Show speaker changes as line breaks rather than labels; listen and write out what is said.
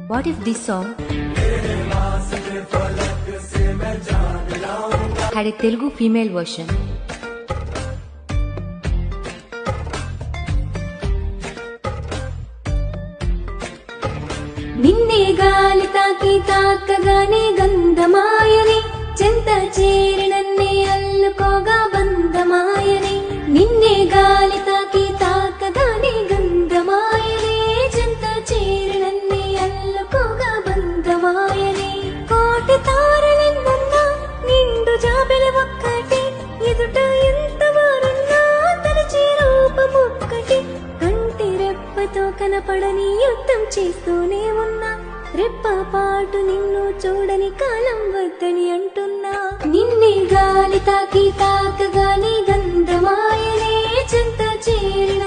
What if this song had a Telugu female version?
నిన్నే గాలి తాకి తాకగానే గంధమాయని చెంత చేరి నన్నే అల్లుకోగా బంధమాయని నిన్నే గాలి తాకి తాకగానే గంధమాయని చెంత చేరి నన్నే అల్లుకోగా బంధమాయని కోటి తారలెన్నున్నా నిండు జాబిలి ఒక్కటి ఎదుట ఎంత వారున్నా తలచే రూపమొక్కటి కంటి రెప్పతో కనపడని యుద్ధం చేస్తూనే ఉన్నా రెప్పపాటు నిన్ను చూడని కాలం వద్దని అంటున్నా నిన్నే గాలి తాకి తాకగానే గంధమాయనే చెంత చేరిన